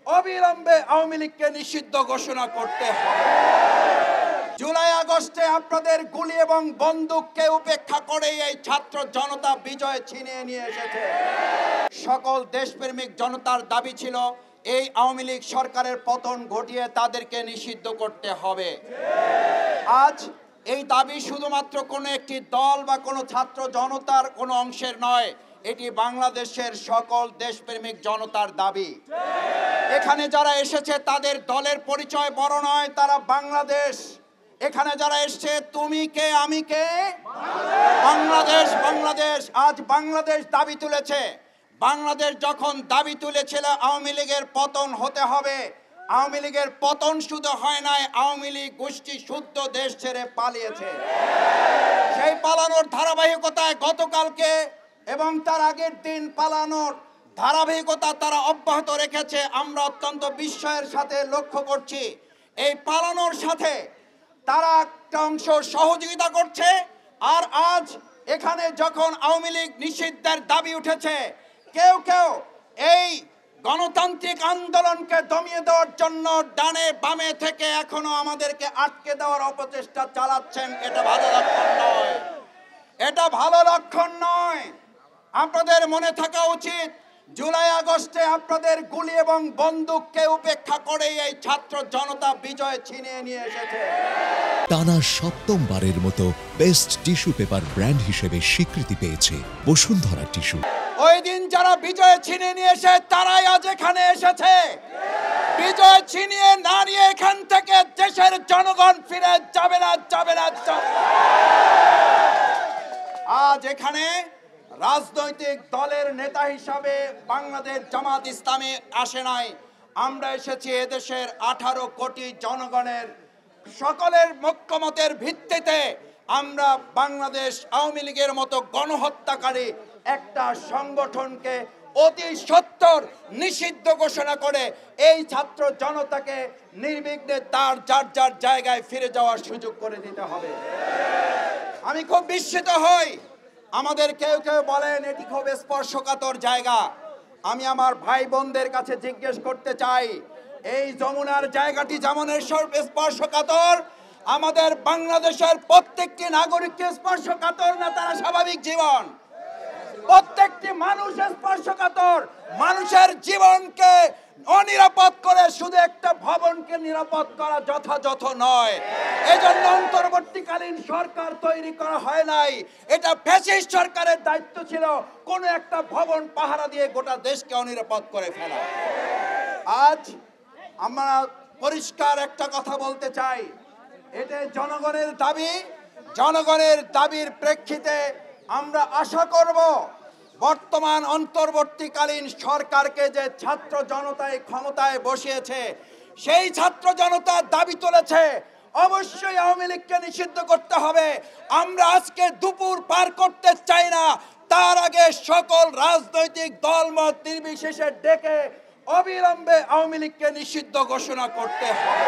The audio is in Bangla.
অবিলম্বে আওয়ামী লীগকে নিষিদ্ধ ঘোষণা করতে হবে। জুলাই আগস্টে আপনাদের গুলি এবং বন্দুককে উপেক্ষা করে এই ছাত্র জনতা বিজয় ছিনিয়ে নিয়ে এসেছে। সকল দেশপ্রেমিক জনতার দাবি ছিল এই আওয়ামী লীগ সরকারের পতন ঘটিয়ে তাদেরকে নিষিদ্ধ করতে হবে। আজ এই দাবি শুধুমাত্র কোনো একটি দল বা কোনো ছাত্র জনতার কোনো অংশের নয়, এটি বাংলাদেশের সকল দেশপ্রেমিক জনতার দাবি। এখানে যারা এসেছে তাদের দলের পরিচয় বড় নয়, তারা বাংলাদেশ। এখানে যারা এসেছে তুমি কে আমি কে, বাংলাদেশ বাংলাদেশ। আজ বাংলাদেশ দাবি তুলেছে। বাংলাদেশ যখন দাবি তুলেছিল আওয়ামী লীগের পতন হতে হবে, আওয়ামী লীগের পতন শুধু হয় নাই, আওয়ামী লীগ গোষ্ঠী শুদ্ধ দেশ ছেড়ে পালিয়েছে। সেই পালানোর ধারাবাহিকতায় গতকালকে এবং তার আগের দিন পালানোর ধারাবাহিকতা তারা অব্যাহত রেখেছে। আমরা অত্যন্ত বিস্ময়ের সাথে লক্ষ্য করছি এই পালানোর সাথে তারা একটা অংশ সহযোগিতা করছে। আর আজ এখানে যখন আওয়ামী লীগ নিষিদ্ধের দাবি উঠেছে, কেউ কেউ এই গণতান্ত্রিক আন্দোলনকে দমিয়ে দেওয়ার জন্য ডানে বামে থেকে এখনো আমাদেরকে আটকে দেওয়ার অপচেষ্টা চালাচ্ছেন। এটা ভালো লক্ষণ নয়, এটা ভালো লক্ষণ নয়। আপনাদের মনে থাকা উচিত জুলাই আগস্টে আপনাদের গুলি এবং বন্দুককে উপেক্ষা করে এই ছাত্র জনতা বিজয় ছিনিয়ে নিয়ে এসেছে। টানা সপ্তমবারের মতো বেস্ট টিস্যু পেপার ব্র্যান্ড হিসেবে স্বীকৃতি পেয়েছে বসুন্ধরা টিস্যু। ওই দিন যারা বিজয় ছিনিয়ে নিয়ে এসে তারাই আজ এখানে এসেছে। বিজয় ছিনিয়ে না নিয়ে এখান থেকে দেশের জনগণ ফিরে যাবে না, যাবে না। আজ এখানে রাজনৈতিক দলের নেতা হিসাবে বাংলাদেশ জামাত ইসলামী আসে নাই। আমরা এসেছি এদেশের 18 কোটি জনগণের সকলের ঐক্যমতের ভিত্তিতে আমরা বাংলাদেশ আওয়ামী লীগের মতো গণহত্যাকারী একটা সংগঠনকে অতি সত্বর নিষিদ্ধ ঘোষণা করে এই ছাত্র জনতাকে নির্বিঘ্নে তার যার যার জায়গায় ফিরে যাওয়ার সুযোগ করে দিতে হবে। আমি খুব বিস্মিত হই, আমাদের কেউ কেউ বলেন এটি খুব স্পর্শকাতর জায়গা। আমি আমার ভাই বোনদের কাছে জিজ্ঞেস করতে চাই, এই যমুনার জায়গাটি যেমন স্পর্শকাতর, আমাদের বাংলাদেশের প্রত্যেকটি নাগরিককে স্পর্শকাতর না তারা স্বাভাবিক জীবন? প্রত্যেকটি মানুষ স্পর্শকাতর। মানুষের জীবনকে অনিরাপদ করে শুধু একটা ভবনকে নিরাপদ করা যথাযথ নয়। এজন্য অন্তর্বর্তীকালীন সরকার তৈরি করা হয় নাই। এটা ফ্যাসিস্ট সরকারের দায়িত্ব ছিল কোন একটা ভবন পাহারা দিয়ে গোটা দেশকে অনিরাপদ করে ফেলা। আজ আমরা পরিষ্কার একটা কথা বলতে চাই, এটা জনগণের দাবি। জনগণের দাবির প্রেক্ষিতে আমরা আশা করব বর্তমান অন্তর্বর্তীকালীন সরকারকে যে ছাত্র জনতায় ক্ষমতায় বসিয়েছে, সেই ছাত্র জনতা দাবি তুলেছে অবশ্যই আওয়ামী লীগকে নিষিদ্ধ করতে হবে। আমরা আজকে দুপুর পার করতে চাই না, তার আগে সকল রাজনৈতিক দলমত নির্বিশেষে ডেকে অবিলম্বে আওয়ামী লীগকে নিষিদ্ধ ঘোষণা করতে হবে।